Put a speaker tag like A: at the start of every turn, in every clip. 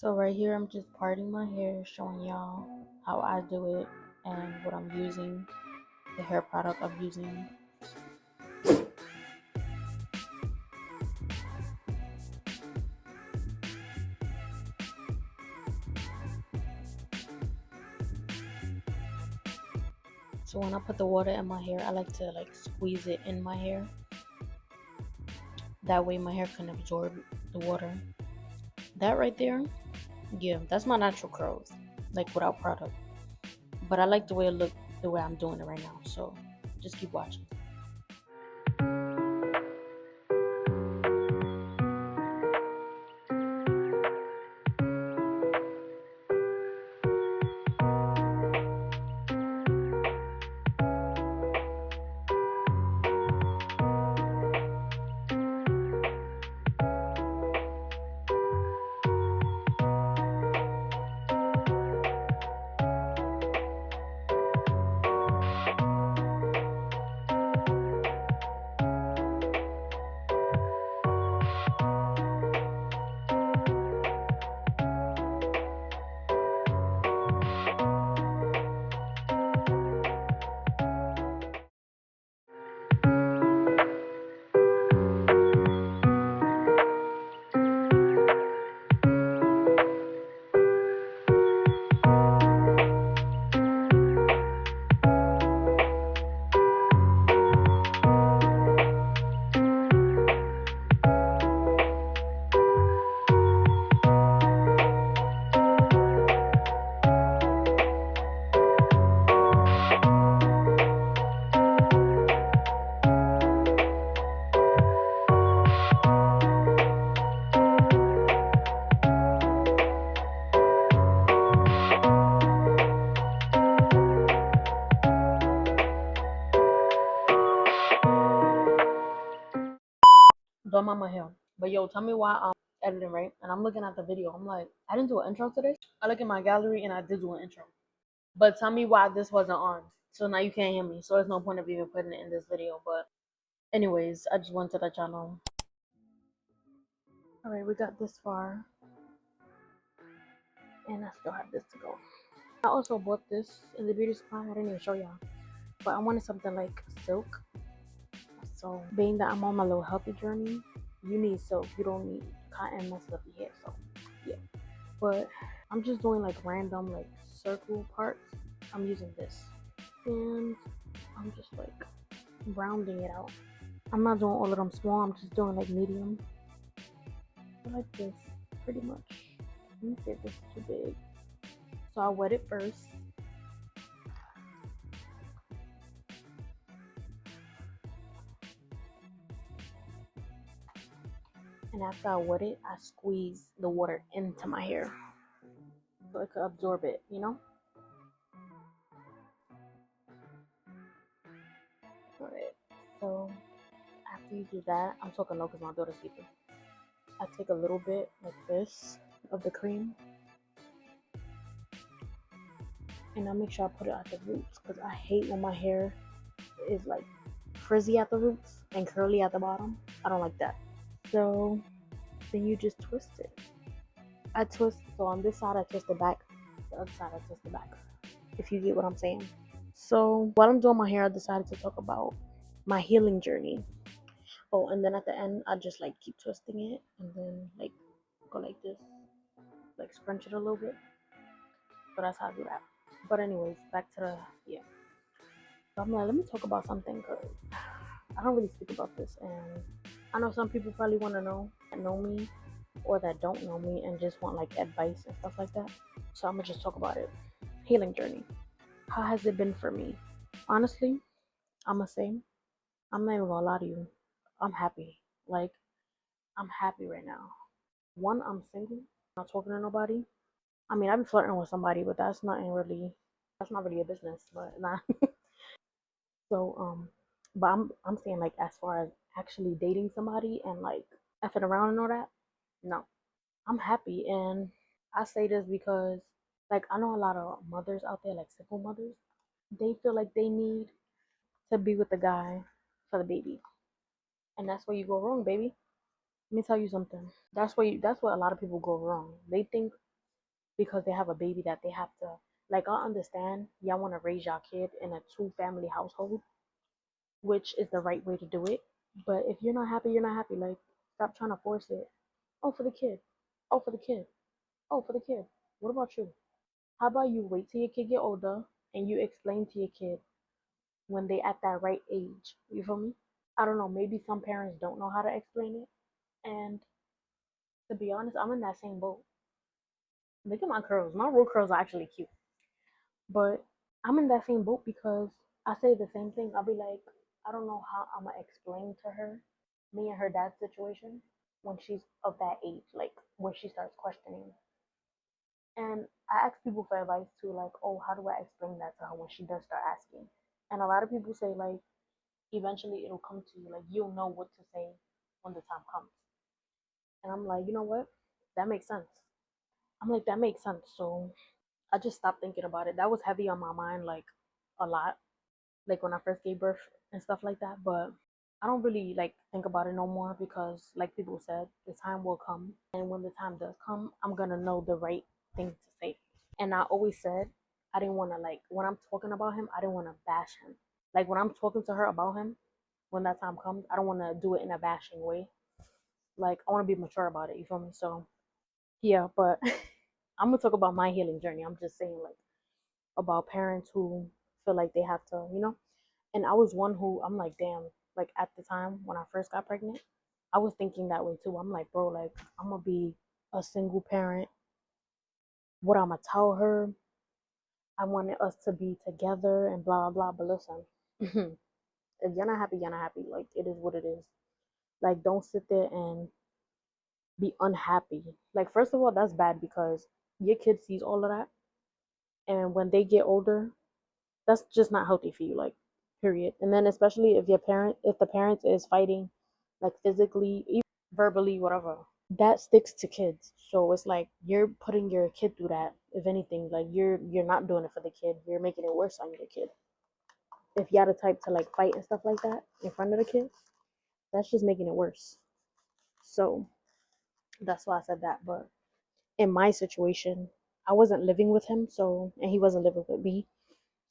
A: So right here, I'm just parting my hair, showing y'all how I do it and what I'm using, the hair product I'm using. So when I put the water in my hair, I like to squeeze it in my hair. That way my hair can absorb the water. That right there, yeah, that's my natural curls, like without product. But I like the way it look, the way I'm doing it right now. So just keep watching. Don't mind my hair. But yo, tell me why I'm editing, right? And I'm looking at the video. I'm like, I didn't do an intro today. I look at my gallery and I did do an intro. But tell me why this wasn't on. So now you can't hear me. So there's no point of even putting it in this video. But anyways, I just wanted to let y'all know. Alright, we got this far. And I still have this to go. I also bought this in the beauty supply. I didn't even show y'all. But I wanted something like silk. So being that I'm on my little healthy journey, you need silk. You don't need cotton messes up your hair. So yeah. But I'm just doing like random like circle parts. I'm using this. And I'm just like rounding it out. I'm not doing all of them small. I'm just doing like medium. I like this pretty much. Let me see if this is too big. So I wet it first. And after I wet it, I squeeze the water into my hair so it could absorb it, you know? Alright, so after you do that, I'm talking low because my daughter's sleeping. I take a little bit like this of the cream and I make sure I put it at the roots because I hate when my hair is like frizzy at the roots and curly at the bottom. I don't like that. So then you just twist it. I twist, so on this side I twist the back, the other side I twist the back, if you get what I'm saying. So while I'm doing my hair, I decided to talk about my healing journey. Oh, and then at the end I just like keep twisting it and then like go like this, like scrunch it a little bit. So that's how I do that. But anyways, back to the So I'm like, let me talk about something because I don't really speak about this, and I know some people probably want to know that know me or that don't know me and just want like advice and stuff like that. So I'm gonna just talk about it. Healing journey. How has it been for me? Honestly, I'm gonna say I'm not even gonna lie to you. I'm happy. Like I'm happy right now. One, I'm single, not talking to nobody. I mean, I've been flirting with somebody, but that's not really a business. But nah. So but I'm saying like as far as actually dating somebody and like effing around and all that, no. I'm happy, and I say this because like I know a lot of mothers out there, like single mothers, they feel like they need to be with the guy for the baby. And that's where you go wrong, baby. Let me tell you something. That's where a lot of people go wrong. They think because they have a baby that they have to, like, I understand y'all want to raise your kid in a two family household, which is the right way to do it. But if you're not happy, you're not happy. Like, stop trying to force it. Oh, for the kid. Oh, for the kid. Oh, for the kid. What about you? How about you wait till your kid get older and you explain to your kid when they at that right age? You feel me? I don't know. Maybe some parents don't know how to explain it. And to be honest, I'm in that same boat. Look at my curls. My real curls are actually cute. But I'm in that same boat because I say the same thing. I'll be like, I don't know how I'm gonna explain to her me and her dad's situation when she's of that age, like when she starts questioning. And I ask people for advice too, like, oh, how do I explain that to her when she does start asking? And a lot of people say like, eventually it'll come to you, like you'll know what to say when the time comes. And I'm like, you know what? That makes sense. I'm like, that makes sense. So I just stopped thinking about it. That was heavy on my mind, like a lot, like when I first gave birth and stuff like that. But I don't really like think about it no more because, like people said, the time will come, and when the time does come, I'm gonna know the right thing to say. And I always said I didn't want to, like, when I'm talking about him, I didn't want to bash him. Like when I'm talking to her about him, when that time comes, I don't want to do it in a bashing way. Like I want to be mature about it. You feel me? So yeah, but I'm gonna talk about my healing journey. I'm just saying like about parents who feel like they have to, And I was one who I'm like, damn, like at the time when I first got pregnant, I was thinking that way too. I'm like, bro, like I'm gonna be a single parent. What I'm gonna tell her? I wanted us to be together and blah blah blah. But listen, if you're not happy, you're not happy. Like it is what it is. Like don't sit there and be unhappy. Like first of all, that's bad because your kid sees all of that, and when they get older, that's just not healthy for you. Like period. And then especially if the parent is fighting, like physically, even verbally, whatever, that sticks to kids. So it's like you're putting your kid through that. If anything, like you're not doing it for the kid. You're making it worse on your kid. If you had the type to like fight and stuff like that in front of the kid, that's just making it worse. So that's why I said that. But in my situation, I wasn't living with him, so and he wasn't living with me,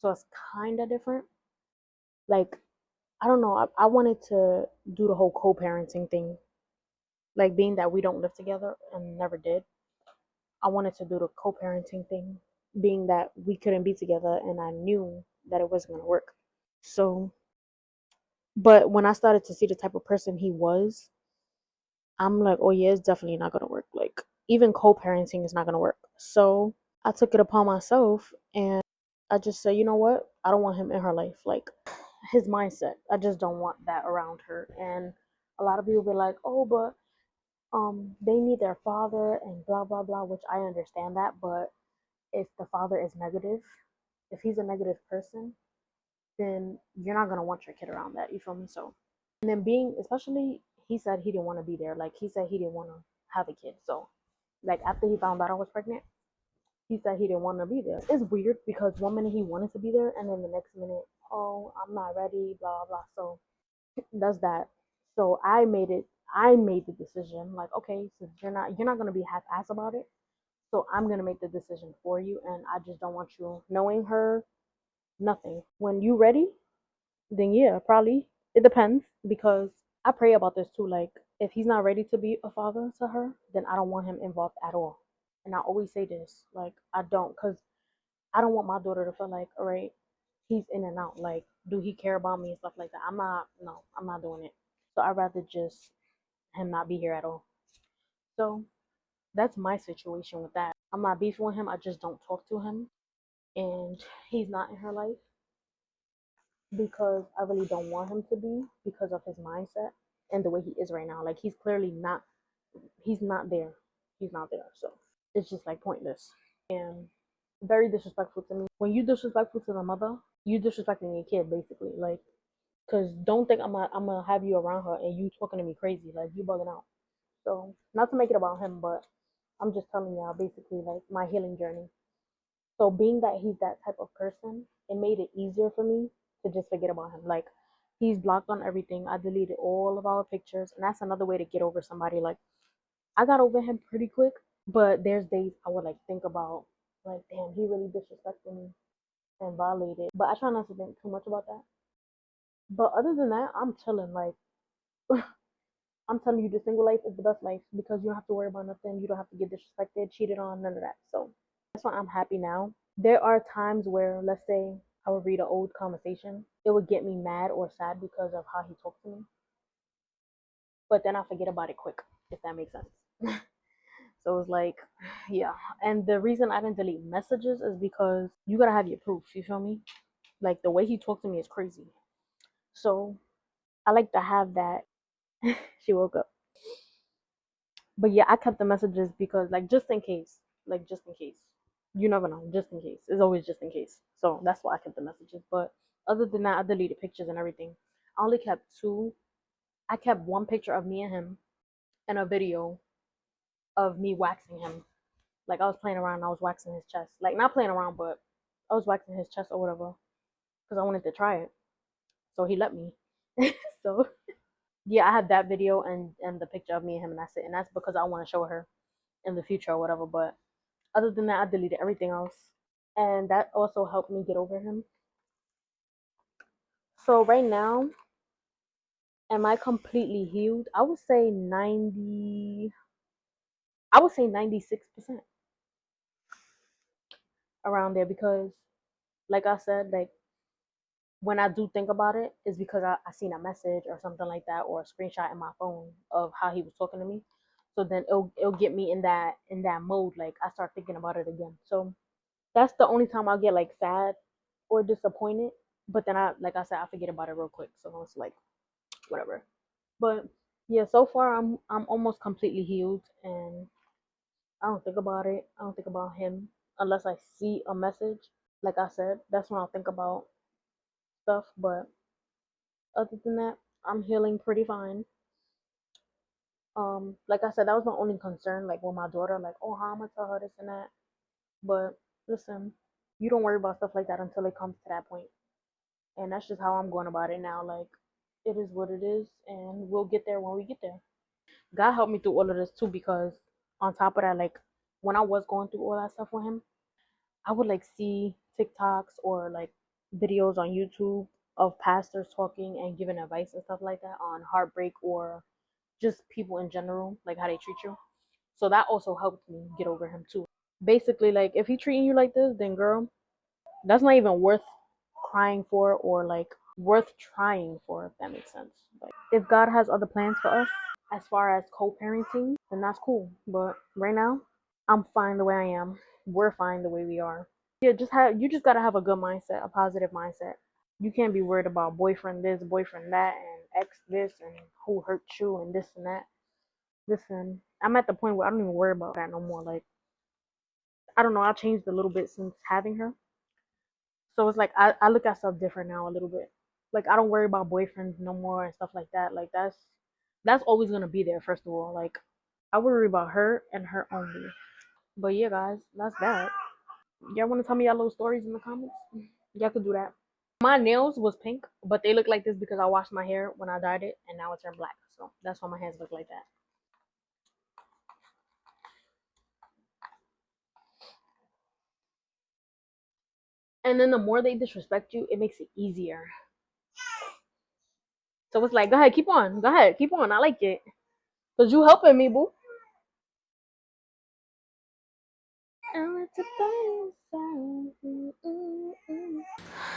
A: so it's kind of different. Like I don't know. I wanted to do the whole co-parenting thing, like being that we don't live together and never did. I wanted to do the co-parenting thing, being that we couldn't be together, and I knew that it wasn't gonna work. So, but when I started to see the type of person he was, I'm like, oh yeah, it's definitely not gonna work. Like even co-parenting is not gonna work. So I took it upon myself and I just said, you know what? I don't want him in her life. Like his mindset. I just don't want that around her. And a lot of people be like, oh, but they need their father and blah blah blah, which I understand that, but if the father is negative, if he's a negative person, then you're not gonna want your kid around that. You feel me? So and then being especially he said he didn't want to be there. Like he said he didn't want to have a kid. So like after he found out I was pregnant, he said he didn't want to be there. It's weird because one minute he wanted to be there and then the next minute, oh, I'm not ready, blah blah. So that's that. So I made the decision, like, okay, since you're not gonna be half ass about it. So I'm gonna make the decision for you and I just don't want you knowing her, nothing. When you ready, then yeah, probably it depends because I pray about this too. Like if he's not ready to be a father to her, then I don't want him involved at all. And I always say this, like I don't, cause I don't want my daughter to feel like, all right, he's in and out. Like, do he care about me and stuff like that? I'm not. No, I'm not doing it. So I'd rather just him not be here at all. So that's my situation with that. I'm not beefing with him. I just don't talk to him, and he's not in her life because I really don't want him to be because of his mindset and the way he is right now. Like he's clearly not. He's not there. He's not there. So it's just like pointless and very disrespectful to me. When you disrespectful to the mother, you disrespecting your kid basically. Like, cause don't think I'm gonna have you around her and you talking to me crazy. Like you bugging out. So not to make it about him, but I'm just telling y'all basically like my healing journey. So being that he's that type of person, it made it easier for me to just forget about him. Like he's blocked on everything. I deleted all of our pictures, and that's another way to get over somebody. Like I got over him pretty quick, But there's days I would like think about like, damn, he really disrespected me and violated. But I try not to think too much about that. But other than that, I'm chilling. Like I'm telling you, the single life is the best life because you don't have to worry about nothing. You don't have to get disrespected, cheated on, none of that. So that's why I'm happy now. There are times where, let's say, I would read an old conversation. It would get me mad or sad because of how he talked to me. But then I forget about it quick, if that makes sense. So it's like, yeah. And the reason I didn't delete messages is because you gotta have your proof. You feel me? Like the way he talked to me is crazy. So I like to have that. She woke up. But yeah, I kept the messages because like just in case. Like just in case. You never know, just in case. It's always just in case. So that's why I kept the messages. But other than that, I deleted pictures and everything. I only kept two. I kept one picture of me and him and a video of me waxing him. Like I was playing around and I was waxing his chest. Like not playing around, but I was waxing his chest or whatever because I wanted to try it. So he let me. So yeah, I have that video and the picture of me and him, and that's it. And that's because I want to show her in the future or whatever. But other than that, I deleted everything else, and that also helped me get over him. So right now, am I completely healed? I would say 90. I would say 96% around there because, like I said, like when I do think about it, it's because I seen a message or something like that or a screenshot in my phone of how he was talking to me. So then it'll get me in that mode. Like I start thinking about it again. So that's the only time I'll get like sad or disappointed. But then like I said, I forget about it real quick. So it's like whatever. But yeah, so far I'm almost completely healed and I don't think about it. I don't think about him unless I see a message. Like I said, that's when I'll think about stuff. But other than that, I'm healing pretty fine. Like I said, that was my only concern, like with my daughter, like, oh, how am I tell her this and that? But listen, you don't worry about stuff like that until it comes to that point. And that's just how I'm going about it now. Like, it is what it is, and we'll get there when we get there. God helped me through all of this too, because on top of that, like when I was going through all that stuff with him, I would like see TikToks or like videos on YouTube of pastors talking and giving advice and stuff like that on heartbreak or just people in general, like how they treat you. So that also helped me get over him too. Basically, like if he treating you like this, then girl, that's not even worth crying for or like worth trying for, if that makes sense. Like if God has other plans for us as far as co-parenting, then that's cool. But right now, I'm fine the way I am. We're fine the way we are. Yeah, you just gotta have a good mindset, a positive mindset. You can't be worried about boyfriend this, boyfriend that, and ex this, and who hurt you, and this and that. Listen, I'm at the point where I don't even worry about that no more. Like, I don't know, I changed a little bit since having her. So it's like I look at stuff different now a little bit. Like I don't worry about boyfriends no more and stuff like that. Like that's always gonna be there, first of all. Like I worry about her and her only. But yeah, guys, that's that. Y'all wanna tell me y'all little stories in the comments? Y'all could do that. My nails was pink, but they look like this because I washed my hair when I dyed it and now it turned black. So that's why my hands look like that. And then the more they disrespect you, it makes it easier. So it's like, go ahead, keep on. Go ahead, keep on. I like it. Cause you helping me, boo.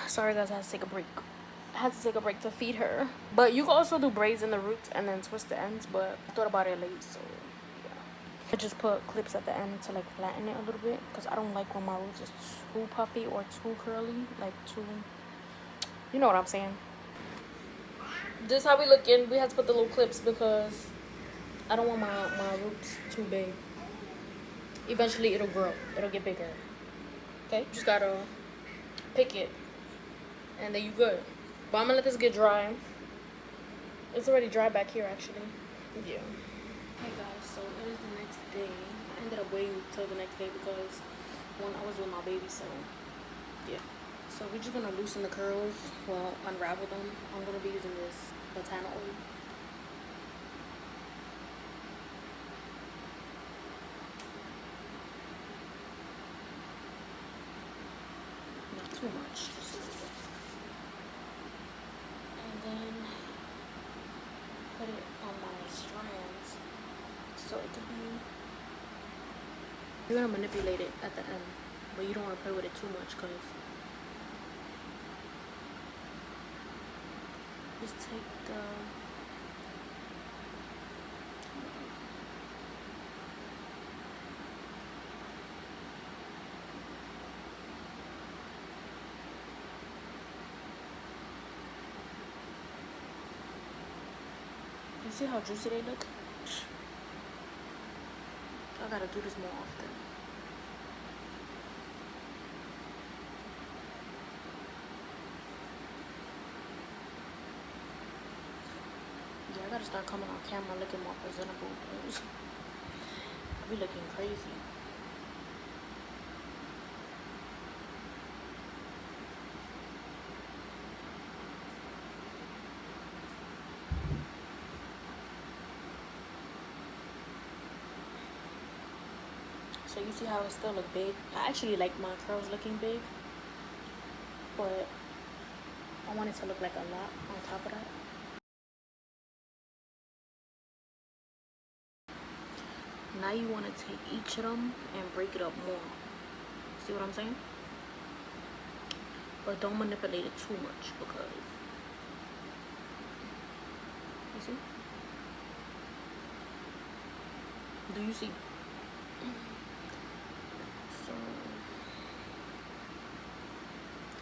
A: Sorry guys, I had to take a break. I had to take a break to feed her. But you can also do braids in the roots and then twist the ends, but I thought about it late, so yeah. I just put clips at the end to like flatten it a little bit because I don't like when my roots is too puffy or too curly, like too, you know what I'm saying. This is how we looking. We had to put the little clips because I don't want my roots too big. Eventually it'll grow. It'll get bigger. Okay? Just gotta pick it. And then you good. But I'm gonna let this get dry. It's already dry back here actually. Yeah. Hey guys, so it is the next day. I ended up waiting till the next day because when I was with my baby, so yeah. So we're just gonna loosen the curls, well, unravel them. I'm gonna be using this botana oil. so it could be. You're gonna manipulate it at the end, but you don't want to play with it too much, because just take the you see how juicy they look? I gotta do this more often. Yeah, I gotta start coming on camera looking more presentable, because I be looking crazy. So you see how it still look big? I actually like my curls looking big, but I want it to look like a lot on top of that. Now you want to take each of them and break it up more. See what I'm saying? But don't manipulate it too much, because you see? Do you see? So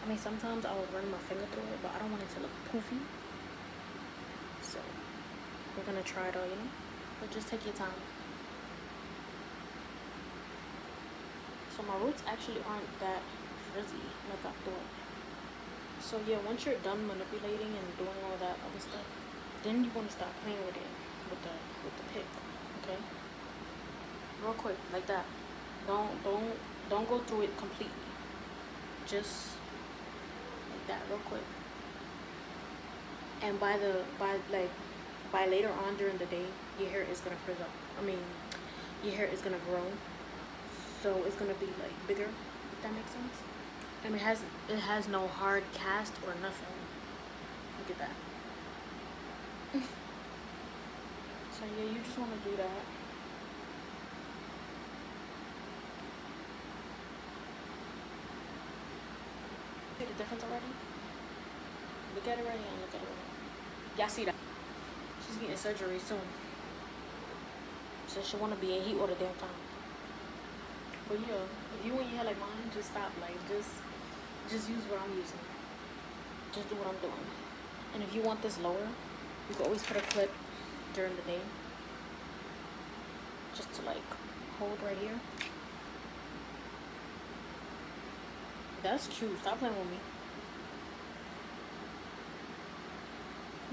A: I mean, sometimes I will run my finger through it, but I don't want it to look poofy. So we're gonna try it all, you know? But just take your time. So my roots actually aren't that frizzy like I thought. So yeah, once you're done manipulating and doing all that other stuff, then you want to start playing with it with the pick, okay? Real quick, like that. Don't go through it completely. Just like that, real quick. And by later on during the day, your hair is gonna frizz up. I mean, your hair is gonna grow, so it's gonna be like bigger, if that makes sense. I mean, it has no hard cast or nothing. Look at that. So yeah, you just want to do that. See the difference already? Look at it right now. Look at it right now. Y'all see that? She's getting surgery soon. So she want to be in heat all the damn time. But yeah, if you want your hair like mine, just stop. Like, just use what I'm using. Just do what I'm doing. And if you want this lower, you can always put a clip during the day, just to like hold right here. That's cute. Stop playing with me.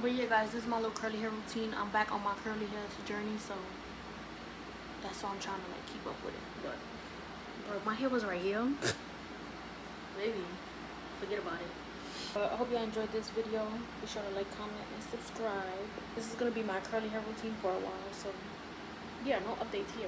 A: But yeah, guys, this is my little curly hair routine. I'm back on my curly hair journey, so that's why I'm trying to like keep up with it. But bro, if my hair was right here, maybe forget about it. I hope y'all enjoyed this video. Be sure to like, comment, and subscribe. This is gonna be my curly hair routine for a while, so yeah, no updates here.